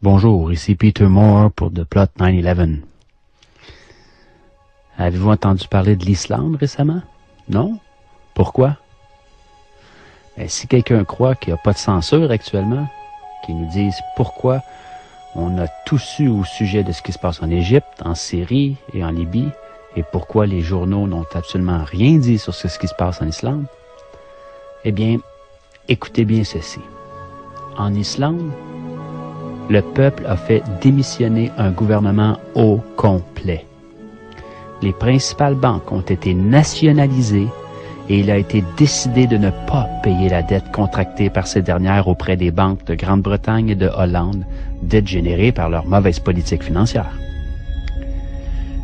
Bonjour, ici Peter Moore pour The Plot 9/11. Avez-vous entendu parler de l'Islande récemment? Non? Pourquoi? Si quelqu'un croit qu'il n'y a pas de censure actuellement, qu'il nous dise pourquoi on a tout su au sujet de ce qui se passe en Égypte, en Syrie et en Libye, et pourquoi les journaux n'ont absolument rien dit sur ce qui se passe en Islande, eh bien, écoutez bien ceci. En Islande, le peuple a fait démissionner un gouvernement au complet. Les principales banques ont été nationalisées et il a été décidé de ne pas payer la dette contractée par ces dernières auprès des banques de Grande-Bretagne et de Hollande, dette générée par leur mauvaise politique financière.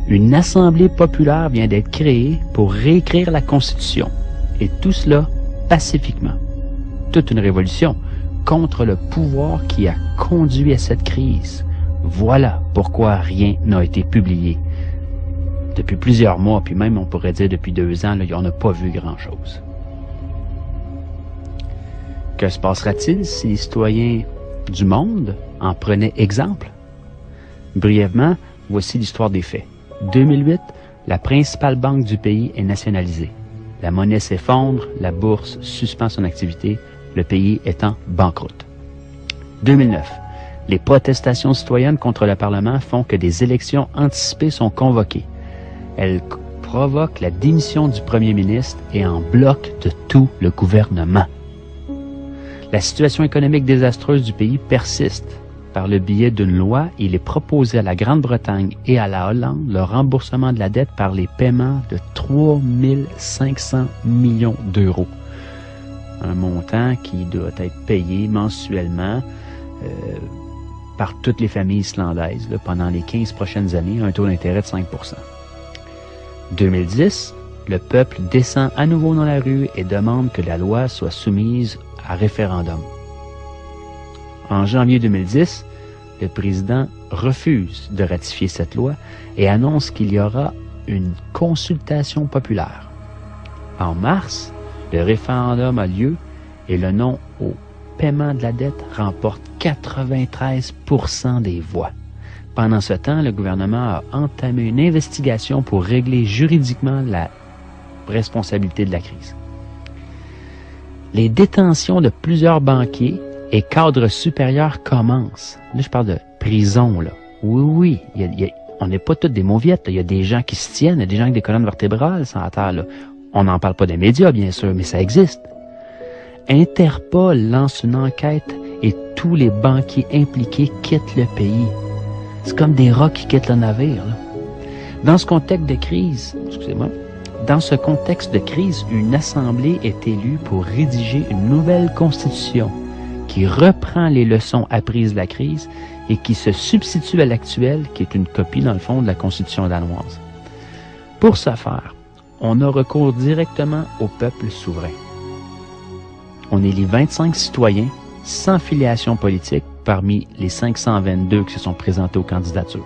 Une assemblée populaire vient d'être créée pour réécrire la Constitution, et tout cela pacifiquement. Toute une révolution contre le pouvoir qui a conduit à cette crise. Voilà pourquoi rien n'a été publié. Depuis plusieurs mois, puis même on pourrait dire depuis 2 ans, là, on n'a pas vu grand-chose. Que se passera-t-il si les citoyens du monde en prenaient exemple? Brièvement, voici l'histoire des faits. 2008, la principale banque du pays est nationalisée. La monnaie s'effondre, la bourse suspend son activité, le pays étant banqueroute. 2009, les protestations citoyennes contre le Parlement font que des élections anticipées sont convoquées. Elles provoquent la démission du premier ministre et en bloquent de tout le gouvernement. La situation économique désastreuse du pays persiste. Par le biais d'une loi, il est proposé à la Grande-Bretagne et à la Hollande le remboursement de la dette par les paiements de 3 500 millions d'euros. Un montant qui doit être payé mensuellement par toutes les familles islandaises pendant les 15 prochaines années, à un taux d'intérêt de 5 %. 2010, le peuple descend à nouveau dans la rue et demande que la loi soit soumise à référendum. En janvier 2010, le président refuse de ratifier cette loi et annonce qu'il y aura une consultation populaire. En mars, le référendum a lieu et le non au paiement de la dette remporte 93 % des voix. Pendant ce temps, le gouvernement a entamé une investigation pour régler juridiquement la responsabilité de la crise. Les détentions de plusieurs banquiers et cadres supérieurs commencent. Là, je parle de prison, là. Oui, on n'est pas tous des mauviettes. Il y a des gens qui se tiennent, il y a des gens avec des colonnes vertébrales sur la terre, là. On n'en parle pas des médias, bien sûr, mais ça existe. Interpol lance une enquête et tous les banquiers impliqués quittent le pays. C'est comme des rats qui quittent le navire, là. Dans ce contexte de crise, une assemblée est élue pour rédiger une nouvelle constitution qui reprend les leçons apprises de la crise et qui se substitue à l'actuelle, qui est une copie, dans le fond, de la constitution danoise. Pour ce faire, on a recours directement au peuple souverain. On élit 25 citoyens sans filiation politique parmi les 522 qui se sont présentés aux candidatures.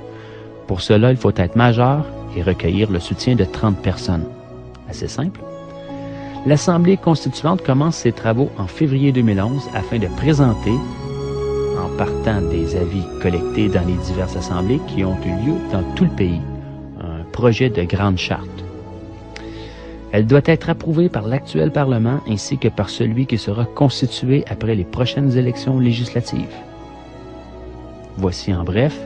Pour cela, il faut être majeur et recueillir le soutien de 30 personnes. Assez simple. L'Assemblée constituante commence ses travaux en février 2011 afin de présenter, en partant des avis collectés dans les diverses assemblées qui ont eu lieu dans tout le pays, un projet de grande charte. Elle doit être approuvée par l'actuel Parlement ainsi que par celui qui sera constitué après les prochaines élections législatives. Voici en bref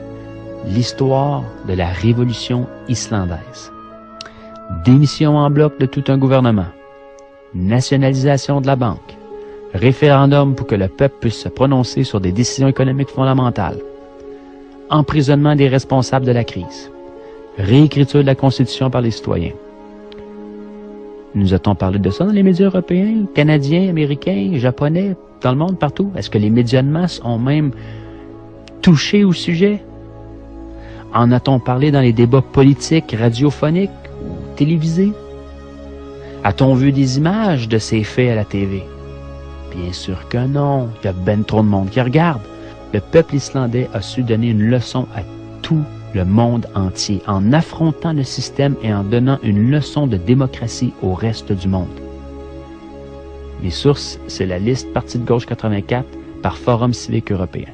l'histoire de la révolution islandaise. Démission en bloc de tout un gouvernement, nationalisation de la banque, référendum pour que le peuple puisse se prononcer sur des décisions économiques fondamentales, emprisonnement des responsables de la crise, réécriture de la Constitution par les citoyens. Nous a-t-on parlé de ça dans les médias européens, canadiens, américains, japonais, dans le monde, partout? Est-ce que les médias de masse ont même touché au sujet? En a-t-on parlé dans les débats politiques, radiophoniques ou télévisés? A-t-on vu des images de ces faits à la TV? Bien sûr que non. Il y a ben trop de monde qui regarde. Le peuple islandais a su donner une leçon à tout le monde entier, en affrontant le système et en donnant une leçon de démocratie au reste du monde. Les sources, c'est la liste Parti de gauche 84 par Forum civique européen.